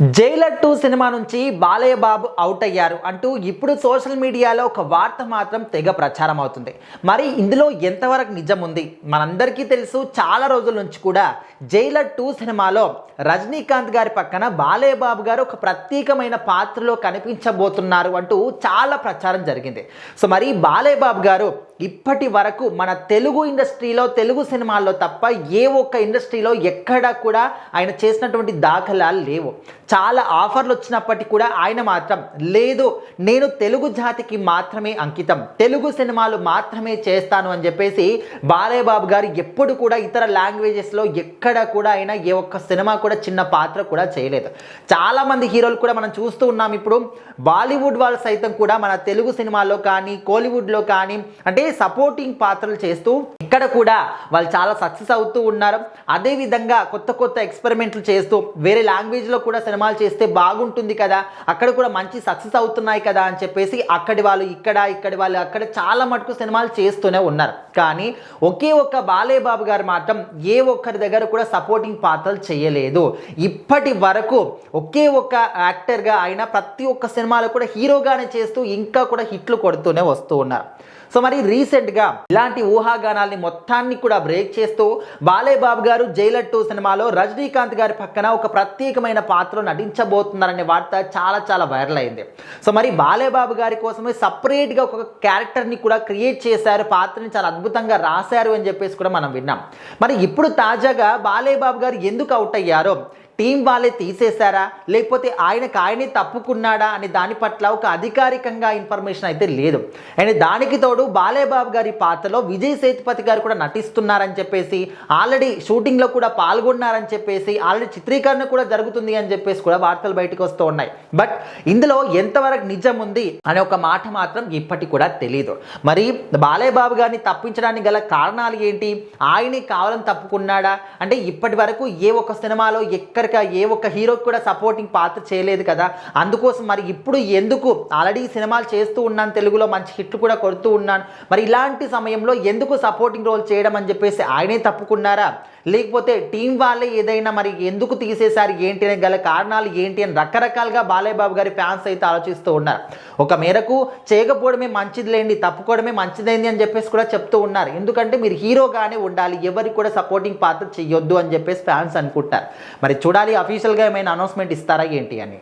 Jailer 2 cinema నుంచి Balayya Babu out అయ్యారు అంటూ ఇప్పుడు సోషల్ మీడియాలో ఒక వార్త మాత్రం తెగ ప్రచారం అవుతుంది. మరి ఇందులో ఎంతవరకు నిజం ఉంది? మనందరికీ తెలుసు, చాలా రోజుల నుంచి కూడా జైలర్ 2 సినిమాలో రజనీకాంత్ గారి పక్కన బాలయ్య బాబు గారు ఒక ప్రత్యేకమైన పాత్రలో కనిపించబోతున్నారు అంటూ చాలా ప్రచారం జరిగింది. సో మరి బాలయ్య బాబు గారు ఇప్పటి వరకు మన తెలుగు ఇండస్ట్రీలో, తెలుగు సినిమాల్లో తప్ప ఏ ఒక్క ఇండస్ట్రీలో ఎక్కడా కూడా ఆయన చేసినటువంటి దాఖలాలు లేవు. చాలా ఆఫర్లు వచ్చినప్పటికీ కూడా ఆయన మాత్రం లేదు, నేను తెలుగు జాతికి మాత్రమే అంకితం, తెలుగు సినిమాలు మాత్రమే చేస్తాను అని చెప్పేసి బాలయ్య బాబు గారు ఎప్పుడు కూడా ఇతర లాంగ్వేజెస్లో ఎక్కడ కూడా ఆయన ఏ ఒక్క సినిమా కూడా చిన్న పాత్ర కూడా చేయలేదు. చాలామంది హీరోలు కూడా మనం చూస్తూ ఉన్నాం. ఇప్పుడు బాలీవుడ్ వాళ్ళు సైతం కూడా మన తెలుగు సినిమాల్లో కానీ, కోలీవుడ్లో కానీ అంటే సపోర్టింగ్ పాత్రలు చేస్తూ ఇక్కడ కూడా వాళ్ళు చాలా సక్సెస్ అవుతూ ఉన్నారు. అదేవిధంగా కొత్త కొత్త ఎక్స్పెరిమెంట్లు చేస్తూ వేరే లాంగ్వేజ్లో కూడా సినిమాలు చేస్తే బాగుంటుంది కదా, అక్కడ కూడా మంచి సక్సెస్ అవుతున్నాయి కదా అని చెప్పేసి అక్కడి వాళ్ళు ఇక్కడ, ఇక్కడి వాళ్ళు అక్కడ చాలా మటుకు సినిమాలు చేస్తూనే ఉన్నారు. కానీ ఒకే ఒక్క బాలయ్య బాబు గారు మాత్రం ఏ ఒక్కరి దగ్గర కూడా సపోర్టింగ్ పాత్రలు చేయలేదు. ఇప్పటి వరకు ఒకే ఒక్క యాక్టర్గా ఆయన ప్రతి ఒక్క సినిమాలో కూడా హీరోగానే చేస్తూ ఇంకా కూడా హిట్లు కొడుతూనే వస్తూ ఉన్నారు. సో మరి రీసెంట్గా ఇలాంటి ఊహాగానాల్ని మొత్తాన్ని కూడా బ్రేక్ చేస్తూ బాలయ్య బాబు గారు జైలర్ 2 సినిమాలో రజనీకాంత్ గారి పక్కన ఒక ప్రత్యేకమైన పాత్రలో నటించబోతున్నారనే వార్త చాలా వైరల్ అయింది. సో మరి బాలయ్య బాబు గారి కోసమే సపరేట్గా ఒక క్యారెక్టర్ని కూడా క్రియేట్ చేశారు, పాత్రని చాలా అద్భుతంగా రాశారు అని చెప్పేసి కూడా మనం విన్నాం. మరి ఇప్పుడు తాజాగా బాలయ్య బాబు గారు ఎందుకు అవుట్ అయ్యారో, టీం వాళ్ళే తీసేశారా లేకపోతే ఆయనే తప్పుకున్నాడా అనే దాని పట్ల ఒక అధికారికంగా ఇన్ఫర్మేషన్ అయితే లేదు. అండ్ దానికి తోడు బాలయ్య బాబు గారి పాత్రలో విజయ్ సేతుపతి గారు కూడా నటిస్తున్నారని చెప్పేసి, ఆల్రెడీ షూటింగ్లో కూడా పాల్గొన్నారని చెప్పేసి, ఆల్రెడీ చిత్రీకరణ కూడా జరుగుతుంది అని చెప్పేసి కూడా వార్తలు బయటకు వస్తూ ఉన్నాయి. బట్ ఇందులో ఎంతవరకు నిజం ఉంది అనే ఒక మాట మాత్రం ఇప్పటికి కూడా తెలియదు. మరి బాలయ్య బాబు గారిని తప్పించడానికి గల కారణాలు ఏంటి? ఆయనే కావాలని తప్పుకున్నాడా? అంటే ఇప్పటి వరకు ఏ ఒక్క సినిమాలో ఏ ఒక్క హీరోకి కూడా సపోర్టింగ్ పాత్ర చేయలేదు కదా, అందుకోసం మరి ఇప్పుడు ఎందుకు, ఆల్రెడీ సినిమాలు చేస్తూ ఉన్నాను, తెలుగులో మంచి హిట్లు కూడా కొడుతూ ఉన్నాను, మరి ఇలాంటి సమయంలో ఎందుకు సపోర్టింగ్ రోల్ చేయడం అని చెప్పేసి ఆయనే తప్పుకున్నారా, లేకపోతే టీం వాళ్ళే ఏదైనా మరి ఎందుకు తీసేశారు ఏంటి అనే గల కారణాలు ఏంటి అని రకరకాలుగా బాలయ్య బాబు గారి ఫ్యాన్స్ అయితే ఆలోచిస్తూ ఉన్నారు. ఒక మేరకు చేయకపోవడమే మంచిదిలేండి, తప్పుకోవడమే మంచిదైంది అని చెప్పేసి కూడా చెప్తూ ఉన్నారు. ఎందుకంటే మీరు హీరోగానే ఉండాలి, ఎవరికి కూడా సపోర్టింగ్ పాత్ర చెయ్యొద్దు అని చెప్పేసి ఫ్యాన్స్ అనుకుంటారు. మరి చూడాలి అఫీషియల్గా ఏమైనా అనౌన్స్మెంట్ ఇస్తారా ఏంటి అని.